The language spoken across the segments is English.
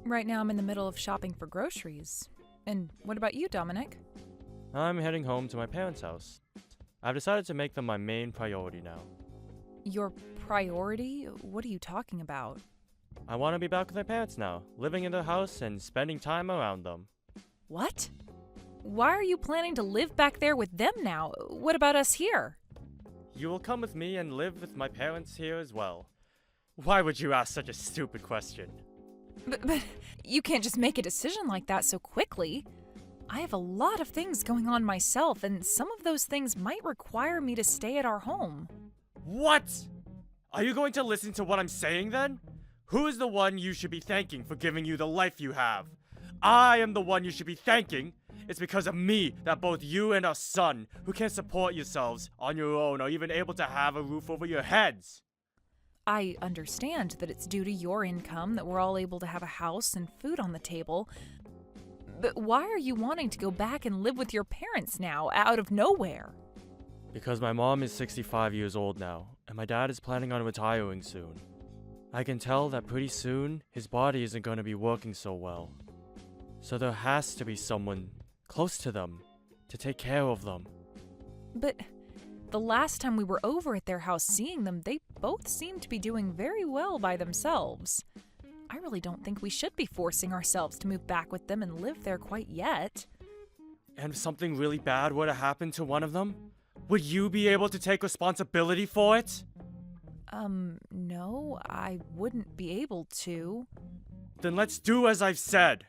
Right now I'm in the middle of shopping for groceries. And what about you, Dominic? I'm heading home to my parents' house. I've decided to make them my main priority now. Your priority? What are you talking about? I want to be back with my parents now, living in their house and spending time around them. What? Why are you planning to live back there with them now? What about us here? You will come with me and live with my parents here as well. Why would you ask such a stupid question? But you can't just make a decision like that so quickly. I have a lot of things going on myself, and some of those things might require me to stay at our home. What? Are you going to listen to what I'm saying then? Who is the one you should be thanking for giving you the life you have? I am the one you should be thanking. It's because of me that both you and our son, who can't support yourselves on your own, are even able to have a roof over your heads. I understand that it's due to your income that we're all able to have a house and food on the table. But why are you wanting to go back and live with your parents now, out of nowhere? Because my mom is 65 years old now, and my dad is planning on retiring soon. I can tell that pretty soon, his body isn't going to be working so well. So there has to be someone close to them to take care of them. But the last time we were over at their house seeing them, they both seemed to be doing very well by themselves. I really don't think we should be forcing ourselves to move back with them and live there quite yet. And if something really bad were to happen to one of them, would you be able to take responsibility for it? No, I wouldn't be able to. Then let's do as I've said.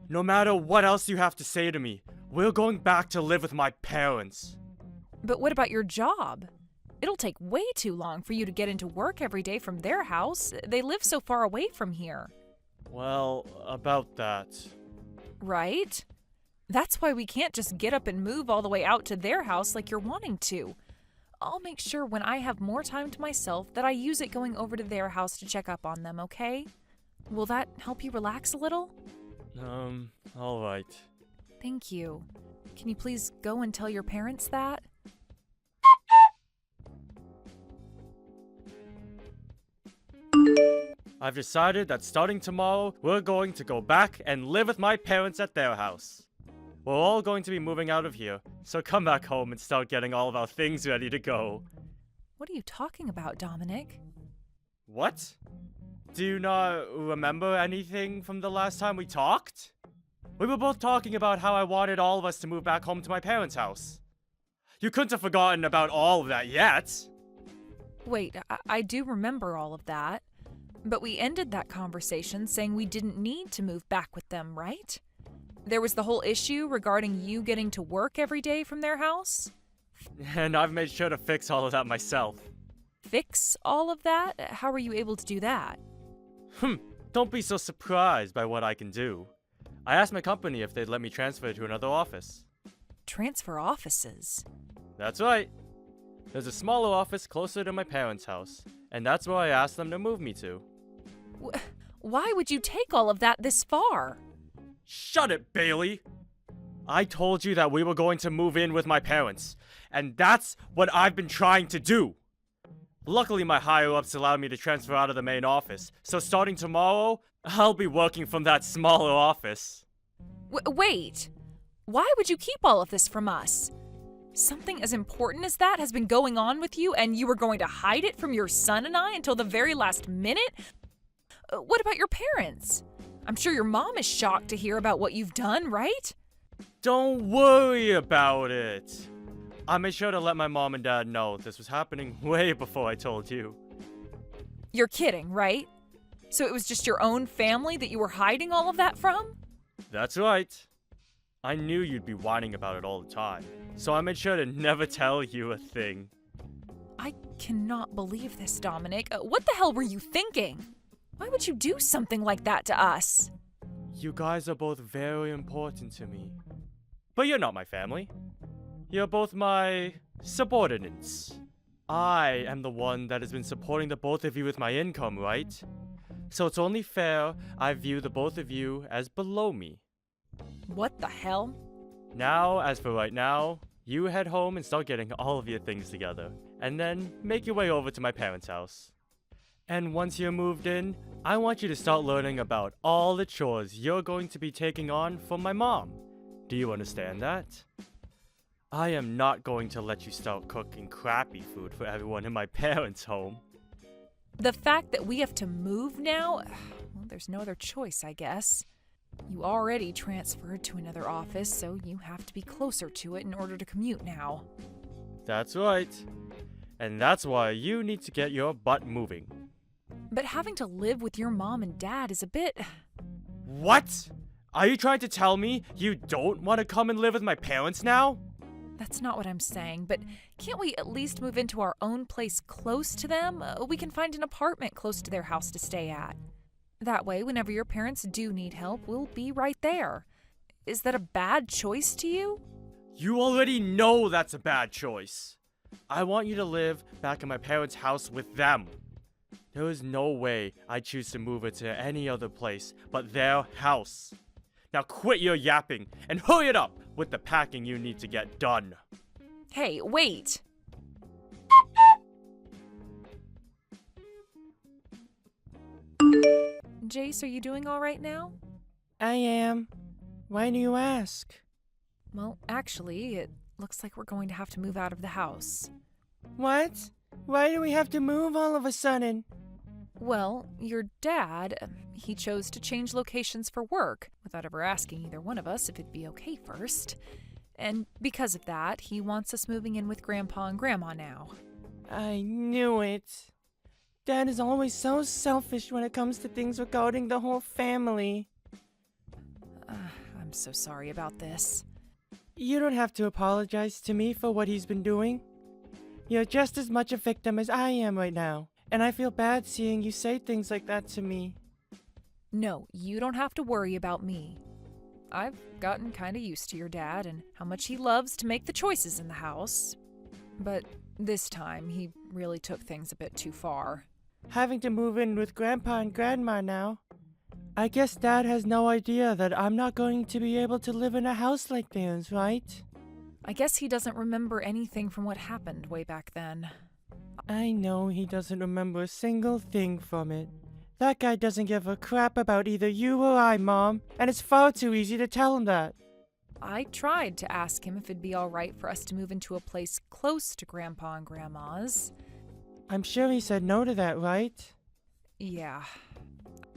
No matter what else you have to say to me, we're going back to live with my parents. But what about your job? It'll take way too long for you to get into work every day from their house. They live so far away from here. Well, about that. Right? That's why we can't just get up and move all the way out to their house like you're wanting to. I'll make sure when I have more time to myself that I use it going over to their house to check up on them, okay? Will that help you relax a little? Alright. Thank you. Can you please go and tell your parents that? I've decided that starting tomorrow, we're going to go back and live with my parents at their house. We're all going to be moving out of here, so come back home and start getting all of our things ready to go. What are you talking about, Dominic? What? Do you not remember anything from the last time we talked? We were both talking about how I wanted all of us to move back home to my parents' house. You couldn't have forgotten about all of that yet. Wait, I do remember all of that. But we ended that conversation saying we didn't need to move back with them, right? There was the whole issue regarding you getting to work every day from their house. And I've made sure to fix all of that myself. Fix all of that? How were you able to do that? Don't be so surprised by what I can do. I asked my company if they'd let me transfer to another office. Transfer offices? That's right. There's a smaller office closer to my parents' house, and that's where I asked them to move me to. Why would you take all of that this far? Shut it, Bailey! I told you that we were going to move in with my parents, and that's what I've been trying to do. Luckily, my higher-ups allowed me to transfer out of the main office, so starting tomorrow, I'll be working from that smaller office. Wait! Why would you keep all of this from us? Something as important as that has been going on with you, and you were going to hide it from your son and I until the very last minute? What about your parents? I'm sure your mom is shocked to hear about what you've done, right? Don't worry about it. I made sure to let my mom and dad know this was happening way before I told you. You're kidding, right? So it was just your own family that you were hiding all of that from? That's right. I knew you'd be whining about it all the time, so I made sure to never tell you a thing. I cannot believe this, Dominic. What the hell were you thinking? Why would you do something like that to us? You guys are both very important to me. But you're not my family. You're both my subordinates. I am the one that has been supporting the both of you with my income, right? So it's only fair I view the both of you as below me. What the hell? Now, as for right now, you head home and start getting all of your things together, and then make your way over to my parents' house. And once you're moved in, I want you to start learning about all the chores you're going to be taking on from my mom. Do you understand that? I am not going to let you start cooking crappy food for everyone in my parents' home. The fact that we have to move now, well, there's no other choice, I guess. You already transferred to another office, so you have to be closer to it in order to commute now. That's right. And that's why you need to get your butt moving. But having to live with your mom and dad is a bit... What? Are you trying to tell me you don't want to come and live with my parents now? That's not what I'm saying, but can't we at least move into our own place close to them? We can find an apartment close to their house to stay at. That way, whenever your parents do need help, we'll be right there. Is that a bad choice to you? You already know that's a bad choice. I want you to live back in my parents' house with them. There is no way I'd choose to move it to any other place but their house. Now quit your yapping and hurry it up with the packing you need to get done. Hey, wait! Jace, are you doing all right now? I am. Why do you ask? Well, actually, it looks like we're going to have to move out of the house. What? Why do we have to move all of a sudden? Well, your dad, he chose to change locations for work without ever asking either one of us if it'd be okay first. And because of that, he wants us moving in with Grandpa and Grandma now. I knew it. Dad is always so selfish when it comes to things regarding the whole family. I'm so sorry about this. You don't have to apologize to me for what he's been doing. You're just as much a victim as I am right now, and I feel bad seeing you say things like that to me. No, you don't have to worry about me. I've gotten kind of used to your dad and how much he loves to make the choices in the house. But this time, he really took things a bit too far. Having to move in with Grandpa and Grandma now. I guess Dad has no idea that I'm not going to be able to live in a house like theirs, right? I guess he doesn't remember anything from what happened way back then. I know he doesn't remember a single thing from it. That guy doesn't give a crap about either you or I, Mom, and it's far too easy to tell him that. I tried to ask him if it'd be all right for us to move into a place close to Grandpa and Grandma's. I'm sure he said no to that, right? Yeah.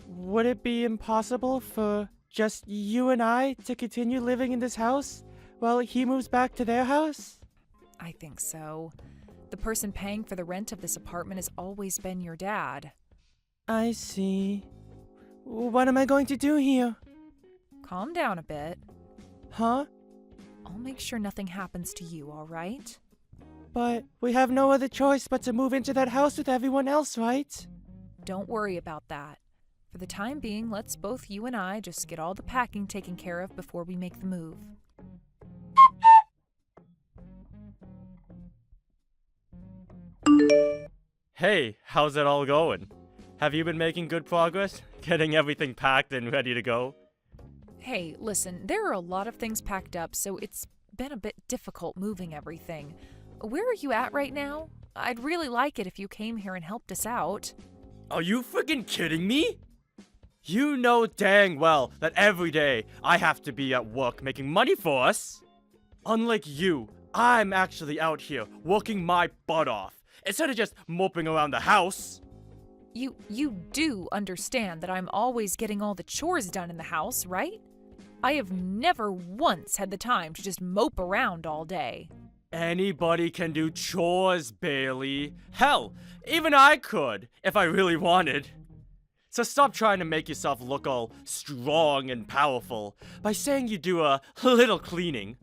Would it be impossible for just you and I to continue living in this house while he moves back to their house? I think so. The person paying for the rent of this apartment has always been your dad. I see. What am I going to do here? Calm down a bit. Huh? I'll make sure nothing happens to you, all right? But we have no other choice but to move into that house with everyone else, right? Don't worry about that. For the time being, let's both you and I just get all the packing taken care of before we make the move. Hey, how's it all going? Have you been making good progress? Getting everything packed and ready to go? Hey, listen, there are a lot of things packed up, so it's been a bit difficult moving everything. Where are you at right now? I'd really like it if you came here and helped us out. Are you freaking kidding me? You know dang well that every day I have to be at work making money for us. Unlike you, I'm actually out here working my butt off instead of just moping around the house. You do understand that I'm always getting all the chores done in the house, right? I have never once had the time to just mope around all day. Anybody can do chores, Bailey. Hell, even I could, if I really wanted. So stop trying to make yourself look all strong and powerful by saying you do a little cleaning.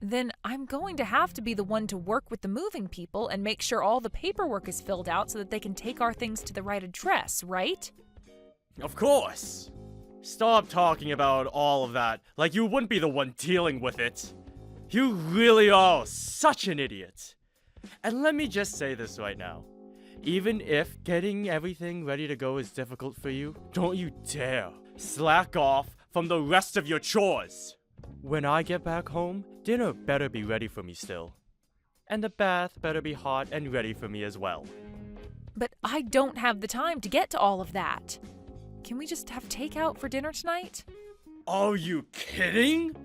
Then I'm going to have to be the one to work with the moving people and make sure all the paperwork is filled out so that they can take our things to the right address, right? Of course. Stop talking about all of that like you wouldn't be the one dealing with it. You really are such an idiot. And let me just say this right now. Even if getting everything ready to go is difficult for you, don't you dare slack off from the rest of your chores. When I get back home, dinner better be ready for me still. And the bath better be hot and ready for me as well. But I don't have the time to get to all of that. Can we just have takeout for dinner tonight? Are you kidding?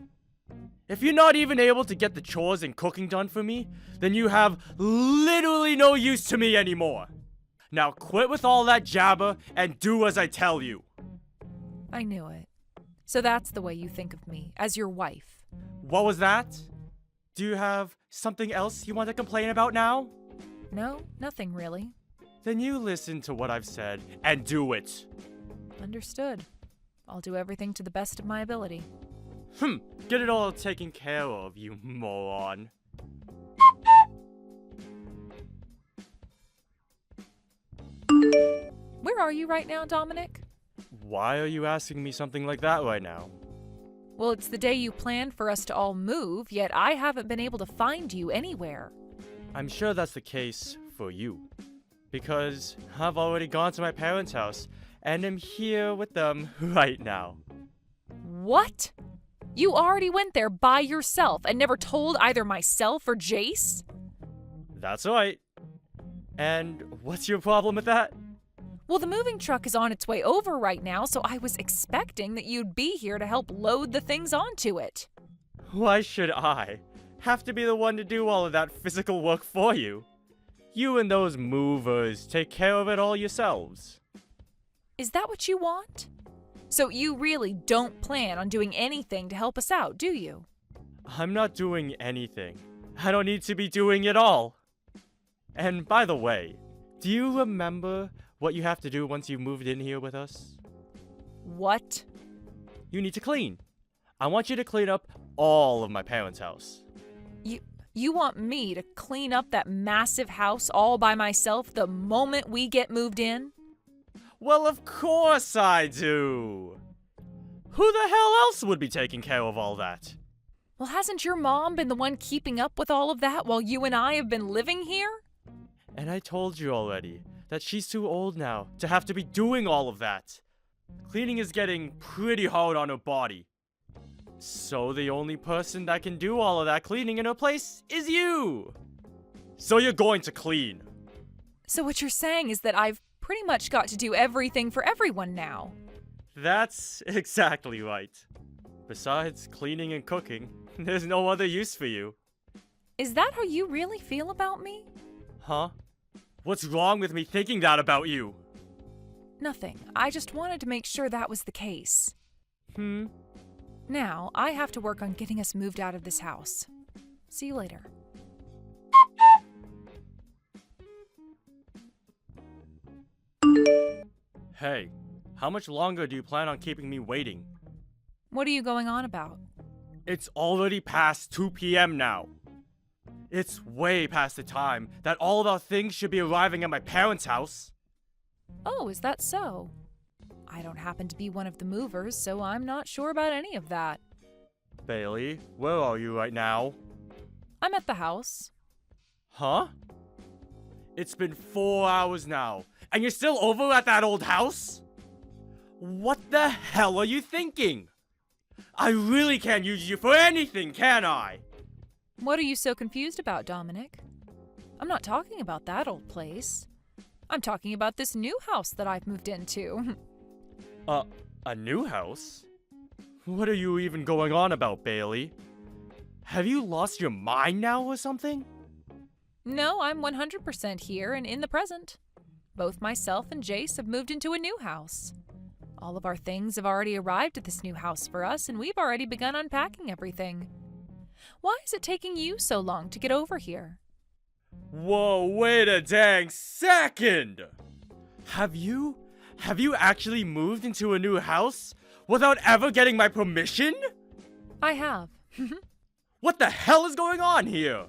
If you're not even able to get the chores and cooking done for me, then you have literally no use to me anymore. Now quit with all that jabber and do as I tell you. I knew it. So that's the way you think of me, as your wife. What was that? Do you have something else you want to complain about now? No, nothing really. Then you listen to what I've said and do it. Understood. I'll do everything to the best of my ability. Get it all taken care of, you moron. Where are you right now, Dominic? Why are you asking me something like that right now? Well, it's the day you planned for us to all move, yet I haven't been able to find you anywhere. I'm sure that's the case for you. Because I've already gone to my parents' house and am here with them right now. What? You already went there by yourself and never told either myself or Jace? That's right. And what's your problem with that? Well, the moving truck is on its way over right now, so I was expecting that you'd be here to help load the things onto it. Why should I have to be the one to do all of that physical work for you? You and those movers take care of it all yourselves. Is that what you want? So you really don't plan on doing anything to help us out, do you? I'm not doing anything. I don't need to be doing it all. And by the way, do you remember what you have to do once you've moved in here with us? What? You need to clean. I want you to clean up all of my parents' house. You want me to clean up that massive house all by myself the moment we get moved in? Well, of course I do. Who the hell else would be taking care of all that? Well, hasn't your mom been the one keeping up with all of that while you and I have been living here? And I told you already that she's too old now to have to be doing all of that. Cleaning is getting pretty hard on her body. So the only person that can do all of that cleaning in her place is you. So you're going to clean. So what you're saying is that I've pretty much got to do everything for everyone now. That's exactly right. Besides cleaning and cooking, there's no other use for you. Is that how you really feel about me? Huh? What's wrong with me thinking that about you? Nothing. I just wanted to make sure that was the case. Now, I have to work on getting us moved out of this house. See you later. Hey, how much longer do you plan on keeping me waiting? What are you going on about? It's already past 2 p.m. now. It's way past the time that all of our things should be arriving at my parents' house. Oh, is that so? I don't happen to be one of the movers, so I'm not sure about any of that. Bailey, where are you right now? I'm at the house. Huh? It's been 4 hours now, and you're still over at that old house? What the hell are you thinking? I really can't use you for anything, can I? What are you so confused about, Dominic? I'm not talking about that old place. I'm talking about this new house that I've moved into. A new house? What are you even going on about, Bailey? Have you lost your mind now or something? No, I'm 100% here and in the present. Both myself and Jace have moved into a new house. All of our things have already arrived at this new house for us, and we've already begun unpacking everything. Why is it taking you so long to get over here? Whoa, wait a dang second! Have you actually moved into a new house without ever getting my permission? I have. What the hell is going on here?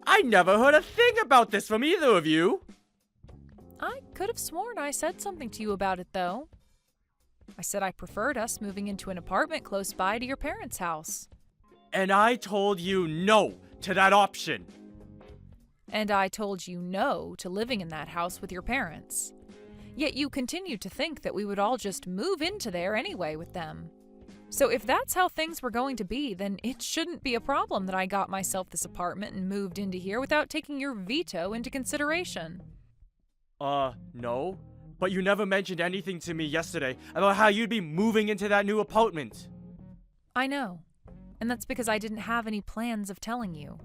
I never heard a thing about this from either of you. I could have sworn I said something to you about it, though. I said I preferred us moving into an apartment close by to your parents' house. And I told you no to that option. And I told you no to living in that house with your parents. Yet you continued to think that we would all just move into there anyway with them. So if that's how things were going to be, then it shouldn't be a problem that I got myself this apartment and moved into here without taking your veto into consideration. No. But you never mentioned anything to me yesterday about how you'd be moving into that new apartment. I know. And that's because I didn't have any plans of telling you.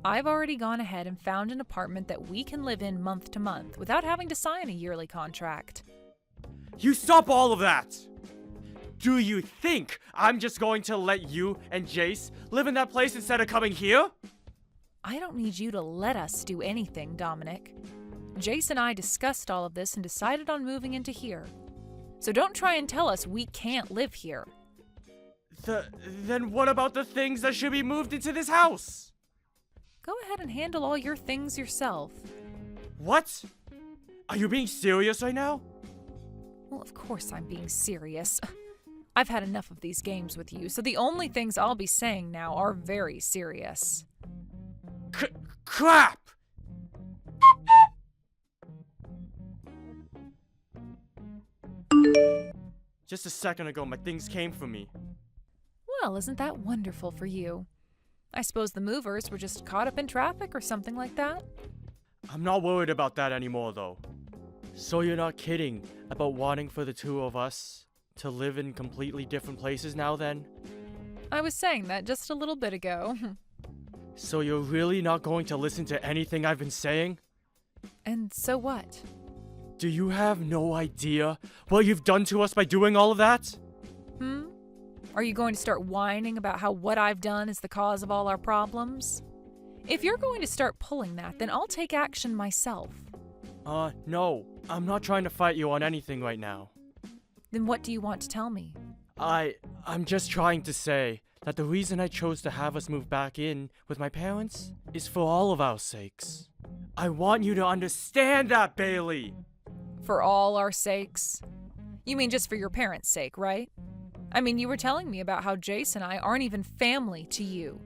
I've already gone ahead and found an apartment that we can live in month to month without having to sign a yearly contract. You stop all of that! Do you think I'm just going to let you and Jace live in that place instead of coming here? I don't need you to let us do anything, Dominic. Jace and I discussed all of this and decided on moving into here. So don't try and tell us we can't live here. Then what about the things that should be moved into this house? Go ahead and handle all your things yourself. What? Are you being serious right now? Well, of course I'm being serious. I've had enough of these games with you, so the only things I'll be saying now are very serious. Crap! Just a second ago, my things came for me. Well, isn't that wonderful for you? I suppose the movers were just caught up in traffic or something like that? I'm not worried about that anymore, though. So you're not kidding about wanting for the two of us to live in completely different places now, then? I was saying that just a little bit ago. So you're really not going to listen to anything I've been saying? And so what? Do you have no idea what you've done to us by doing all of that? Are you going to start whining about how what I've done is the cause of all our problems? If you're going to start pulling that, then I'll take action myself. No. I'm not trying to fight you on anything right now. Then what do you want to tell me? I'm just trying to say that the reason I chose to have us move back in with my parents is for all of our sakes. I want you to understand that, Bailey! For all our sakes? You mean just for your parents' sake, right? I mean, you were telling me about how Jace and I aren't even family to you.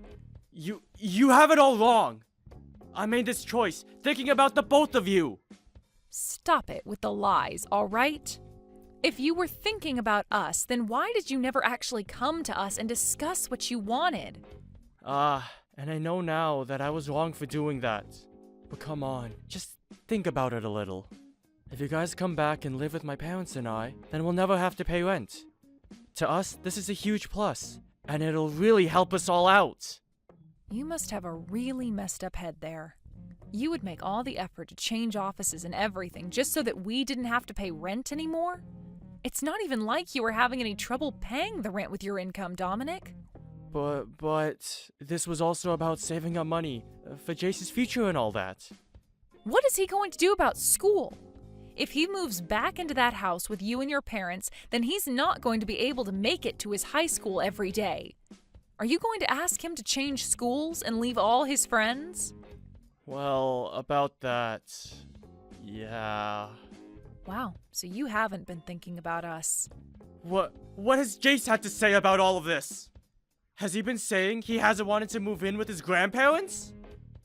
You have it all wrong! I made this choice thinking about the both of you! Stop it with the lies, all right? If you were thinking about us, then why did you never actually come to us and discuss what you wanted? And I know now that I was wrong for doing that. But come on, just think about it a little. If you guys come back and live with my parents and I, then we'll never have to pay rent. To us, this is a huge plus, and it'll really help us all out. You must have a really messed up head there. You would make all the effort to change offices and everything just so that we didn't have to pay rent anymore? It's not even like you were having any trouble paying the rent with your income, Dominic. But this was also about saving up money for Jace's future and all that. What is he going to do about school? If he moves back into that house with you and your parents, then he's not going to be able to make it to his high school every day. Are you going to ask him to change schools and leave all his friends? Well, about that, yeah. Wow, so you haven't been thinking about us. What has Jace had to say about all of this? Has he been saying he hasn't wanted to move in with his grandparents?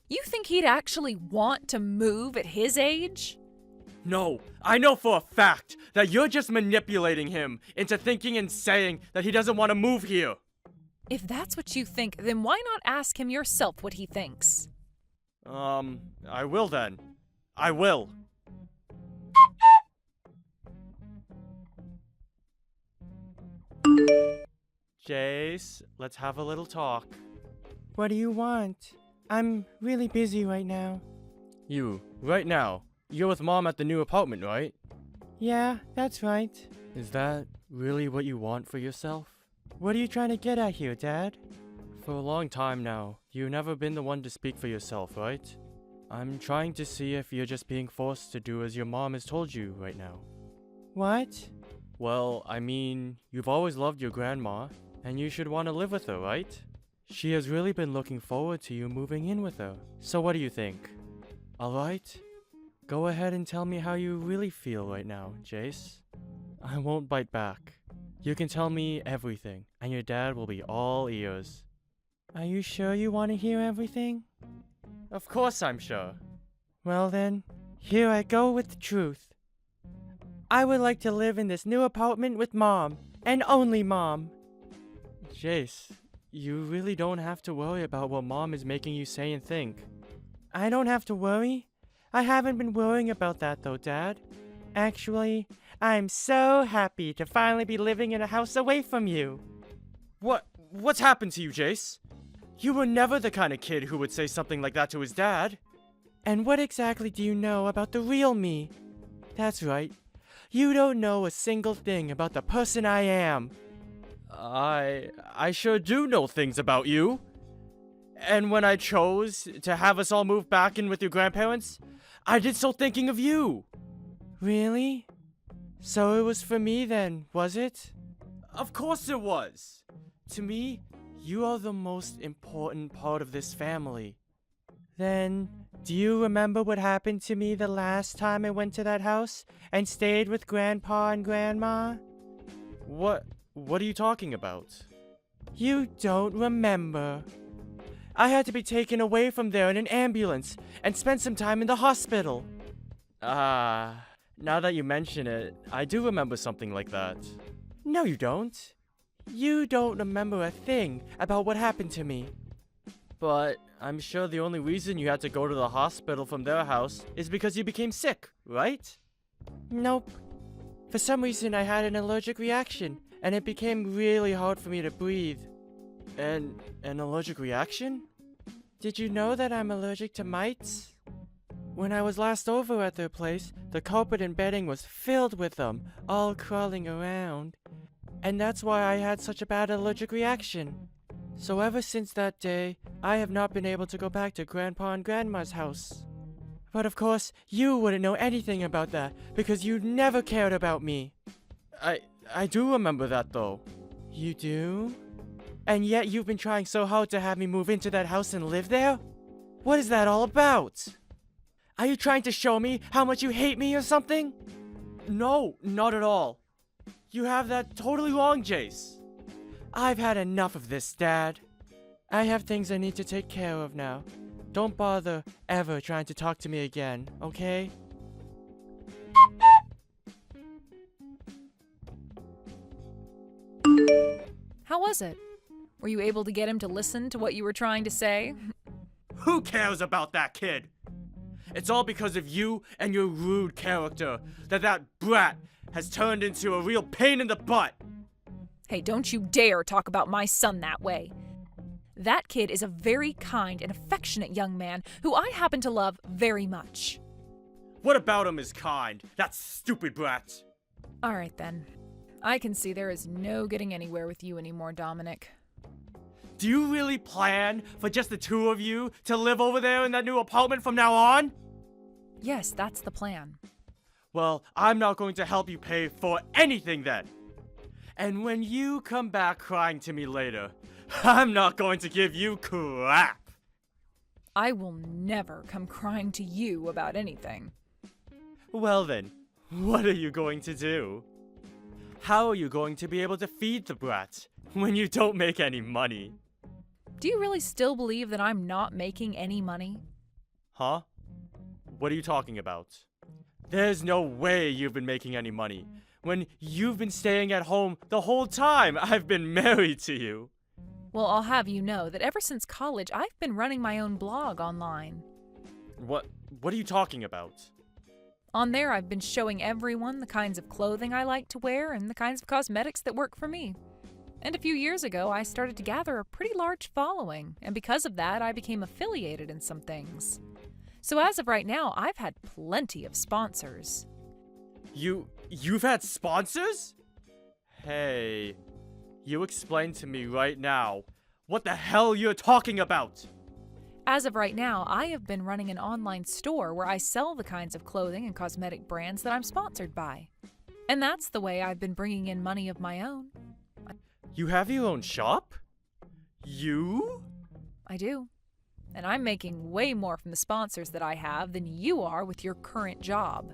You think he'd actually want to move at his age? No, I know for a fact that you're just manipulating him into thinking and saying that he doesn't want to move here. If that's what you think, then why not ask him yourself what he thinks? I will then. I will. Jace, let's have a little talk. What do you want? I'm really busy right now. You, right now, you're with Mom at the new apartment, right? Yeah, that's right. Is that really what you want for yourself? What are you trying to get at here, Dad? For a long time now, you've never been the one to speak for yourself, right? I'm trying to see if you're just being forced to do as your mom has told you right now. What? Well, I mean, you've always loved your grandma, and you should want to live with her, right? She has really been looking forward to you moving in with her. So what do you think? Alright? Go ahead and tell me how you really feel right now, Jace. I won't bite back. You can tell me everything, and your dad will be all ears. Are you sure you want to hear everything? Of course I'm sure. Well then, here I go with the truth. I would like to live in this new apartment with Mom, and only Mom. Jace, you really don't have to worry about what Mom is making you say and think. I don't have to worry? I haven't been worrying about that though, Dad. Actually, I'm so happy to finally be living in a house away from you. What's happened to you, Jace? You were never the kind of kid who would say something like that to his dad. And what exactly do you know about the real me? That's right. You don't know a single thing about the person I am. I sure do know things about you. And when I chose to have us all move back in with your grandparents, I did so thinking of you. Really? So it was for me then, was it? Of course it was. To me, you are the most important part of this family. Then, do you remember what happened to me the last time I went to that house and stayed with Grandpa and Grandma? What are you talking about? You don't remember. I had to be taken away from there in an ambulance and spent some time in the hospital. Now that you mention it, I do remember something like that. No, you don't. You don't remember a thing about what happened to me. But I'm sure the only reason you had to go to the hospital from their house is because you became sick, right? Nope. For some reason, I had an allergic reaction, and it became really hard for me to breathe. An allergic reaction? Did you know that I'm allergic to mites? When I was last over at their place, the carpet and bedding was filled with them, all crawling around. And that's why I had such a bad allergic reaction. So ever since that day, I have not been able to go back to Grandpa and Grandma's house. But of course, you wouldn't know anything about that, because you never cared about me. I do remember that though. You do? And yet you've been trying so hard to have me move into that house and live there? What is that all about? Are you trying to show me how much you hate me or something? No, not at all. You have that totally wrong, Jace. I've had enough of this, Dad. I have things I need to take care of now. Don't bother ever trying to talk to me again, okay? How was it? Were you able to get him to listen to what you were trying to say? Who cares about that kid? It's all because of you and your rude character that brat has turned into a real pain in the butt. Hey, don't you dare talk about my son that way. That kid is a very kind and affectionate young man who I happen to love very much. What about him is kind? That stupid brat. All right then. I can see there is no getting anywhere with you anymore, Dominic. Do you really plan for just the two of you to live over there in that new apartment from now on? Yes, that's the plan. Well, I'm not going to help you pay for anything then. And when you come back crying to me later, I'm not going to give you crap. I will never come crying to you about anything. Well then, what are you going to do? How are you going to be able to feed the brat when you don't make any money? Do you really still believe that I'm not making any money? Huh? What are you talking about? There's no way you've been making any money when you've been staying at home the whole time I've been married to you. Well, I'll have you know that ever since college, I've been running my own blog online. What are you talking about? On there, I've been showing everyone the kinds of clothing I like to wear and the kinds of cosmetics that work for me. And a few years ago, I started to gather a pretty large following, and because of that, I became affiliated in some things. So as of right now, I've had plenty of sponsors. You've had sponsors? Hey, you explain to me right now what the hell you're talking about. As of right now, I have been running an online store where I sell the kinds of clothing and cosmetic brands that I'm sponsored by. And that's the way I've been bringing in money of my own. You have your own shop? You? I do. And I'm making way more from the sponsors that I have than you are with your current job.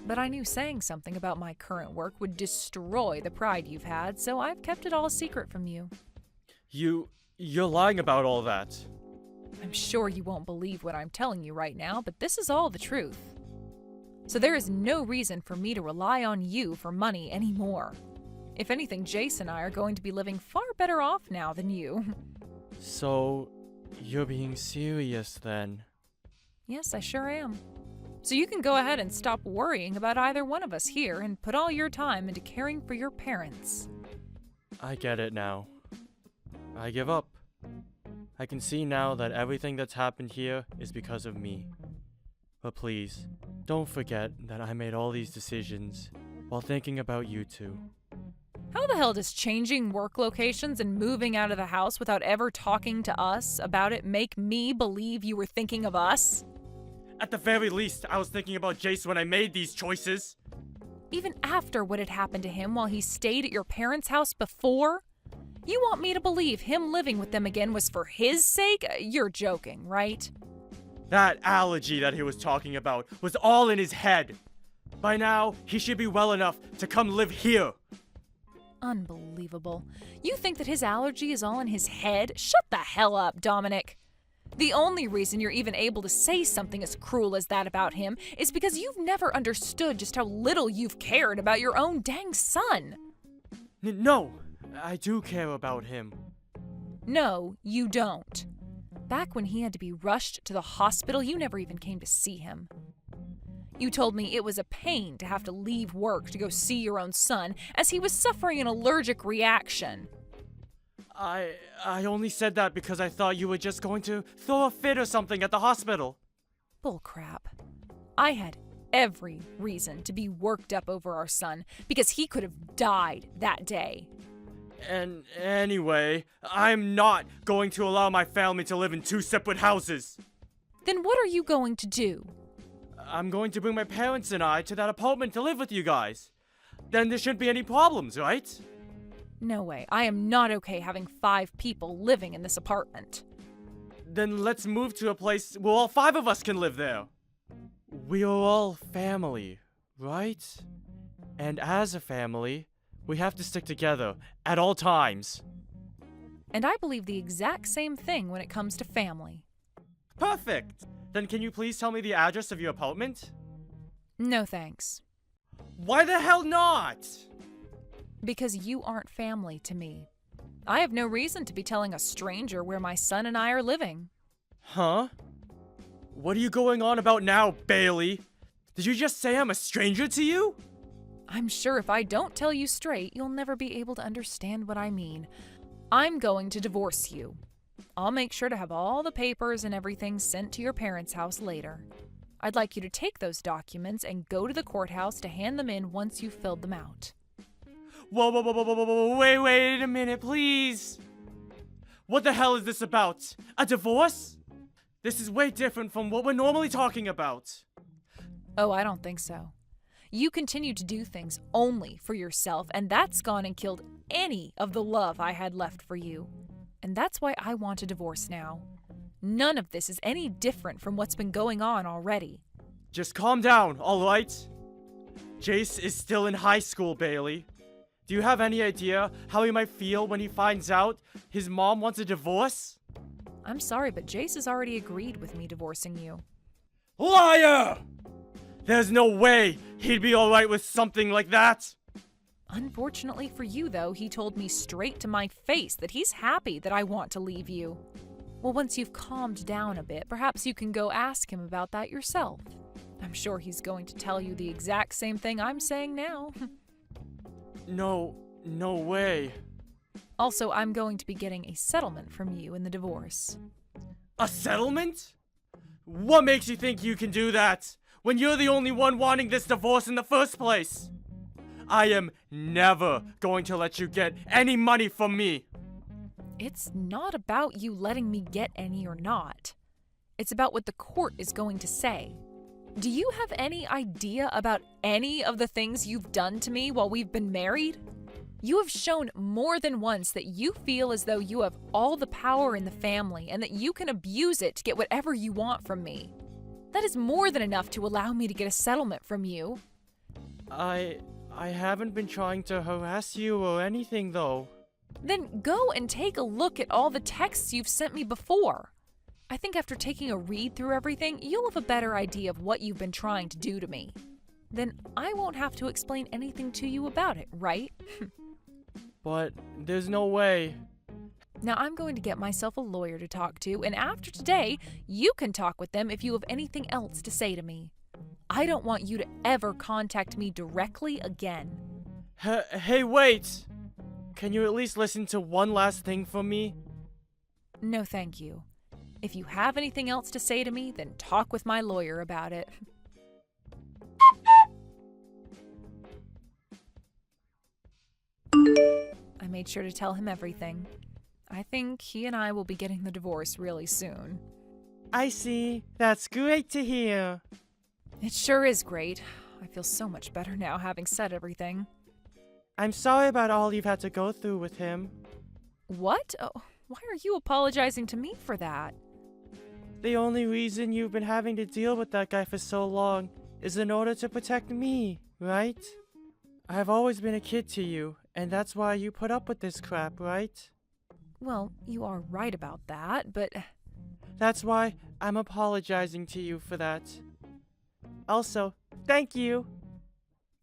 But I knew saying something about my current work would destroy the pride you've had, so I've kept it all a secret from you. You're lying about all that. I'm sure you won't believe what I'm telling you right now, but this is all the truth. So there is no reason for me to rely on you for money anymore. If anything, Jace and I are going to be living far better off now than you. So, you're being serious then? Yes, I sure am. So you can go ahead and stop worrying about either one of us here and put all your time into caring for your parents. I get it now. I give up. I can see now that everything that's happened here is because of me. But please, don't forget that I made all these decisions while thinking about you two. How the hell does changing work locations and moving out of the house without ever talking to us about it make me believe you were thinking of us? At the very least, I was thinking about Jace when I made these choices. Even after what had happened to him while he stayed at your parents' house before? You want me to believe him living with them again was for his sake? You're joking, right? That allergy that he was talking about was all in his head. By now, he should be well enough to come live here. Unbelievable. You think that his allergy is all in his head? Shut the hell up, Dominic. The only reason you're even able to say something as cruel as that about him is because you've never understood just how little you've cared about your own dang son. No, I do care about him. No, you don't. Back when he had to be rushed to the hospital, you never even came to see him. You told me it was a pain to have to leave work to go see your own son as he was suffering an allergic reaction. I only said that because I thought you were just going to throw a fit or something at the hospital. Bullcrap. I had every reason to be worked up over our son because he could have died that day. And anyway, I'm not going to allow my family to live in two separate houses. Then what are you going to do? I'm going to bring my parents and I to that apartment to live with you guys. Then there shouldn't be any problems, right? No way. I am not okay having 5 people living in this apartment. Then let's move to a place where all 5 of us can live there. We are all family, right? And as a family, we have to stick together at all times. And I believe the exact same thing when it comes to family. Perfect! Then can you please tell me the address of your apartment? No thanks. Why the hell not? Because you aren't family to me. I have no reason to be telling a stranger where my son and I are living. Huh? What are you going on about now, Bailey? Did you just say I'm a stranger to you? I'm sure if I don't tell you straight, you'll never be able to understand what I mean. I'm going to divorce you. I'll make sure to have all the papers and everything sent to your parents' house later. I'd like you to take those documents and go to the courthouse to hand them in once you've filled them out. Whoa, wait a minute, please. What the hell is this about? A divorce? This is way different from what we're normally talking about. Oh, I don't think so. You continue to do things only for yourself, and that's gone and killed any of the love I had left for you. And that's why I want a divorce now. None of this is any different from what's been going on already. Just calm down, alright? Jace is still in high school, Bailey. Do you have any idea how he might feel when he finds out his mom wants a divorce? I'm sorry, but Jace has already agreed with me divorcing you. Liar! There's no way he'd be alright with something like that. Unfortunately for you, though, he told me straight to my face that he's happy that I want to leave you. Well, once you've calmed down a bit, perhaps you can go ask him about that yourself. I'm sure he's going to tell you the exact same thing I'm saying now. No way. Also, I'm going to be getting a settlement from you in the divorce. A settlement? What makes you think you can do that when you're the only one wanting this divorce in the first place? I am never going to let you get any money from me. It's not about you letting me get any or not. It's about what the court is going to say. Do you have any idea about any of the things you've done to me while we've been married? You have shown more than once that you feel as though you have all the power in the family and that you can abuse it to get whatever you want from me. That is more than enough to allow me to get a settlement from you. I haven't been trying to harass you or anything, though. Then go and take a look at all the texts you've sent me before. I think after taking a read through everything, you'll have a better idea of what you've been trying to do to me. Then I won't have to explain anything to you about it, right? But there's no way. Now I'm going to get myself a lawyer to talk to, and after today, you can talk with them if you have anything else to say to me. I don't want you to ever contact me directly again. Hey, wait! Can you at least listen to one last thing from me? No, thank you. If you have anything else to say to me, then talk with my lawyer about it. I made sure to tell him everything. I think he and I will be getting the divorce really soon. I see. That's great to hear. It sure is great. I feel so much better now having said everything. I'm sorry about all you've had to go through with him. What? Oh, why are you apologizing to me for that? The only reason you've been having to deal with that guy for so long is in order to protect me, right? I've always been a kid to you, and that's why you put up with this crap, right? Well, you are right about that, but... That's why I'm apologizing to you for that. Also, thank you.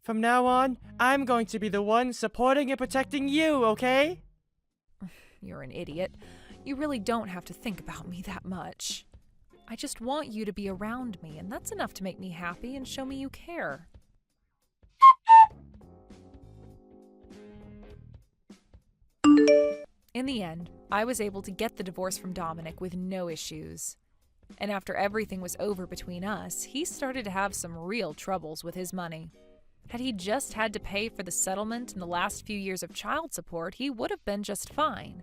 From now on, I'm going to be the one supporting and protecting you, okay? You're an idiot. You really don't have to think about me that much. I just want you to be around me, and that's enough to make me happy and show me you care. In the end, I was able to get the divorce from Dominic with no issues. And after everything was over between us, he started to have some real troubles with his money. Had he just had to pay for the settlement and the last few years of child support, he would have been just fine.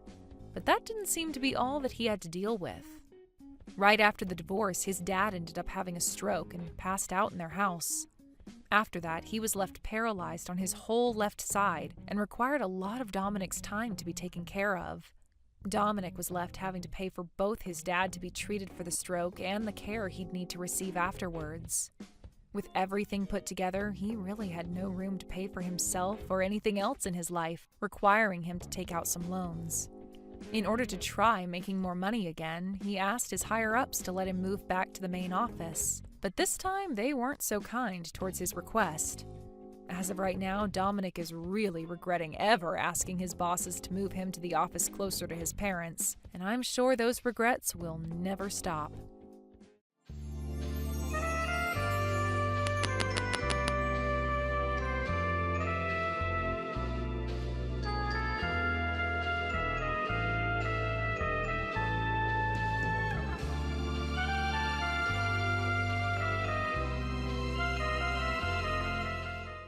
But that didn't seem to be all that he had to deal with. Right after the divorce, his dad ended up having a stroke and passed out in their house. After that, he was left paralyzed on his whole left side and required a lot of Dominic's time to be taken care of. Dominic was left having to pay for both his dad to be treated for the stroke and the care he'd need to receive afterwards. With everything put together, he really had no room to pay for himself or anything else in his life, requiring him to take out some loans. In order to try making more money again, he asked his higher-ups to let him move back to the main office. But this time, they weren't so kind towards his request. As of right now, Dominic is really regretting ever asking his bosses to move him to the office closer to his parents, and I'm sure those regrets will never stop.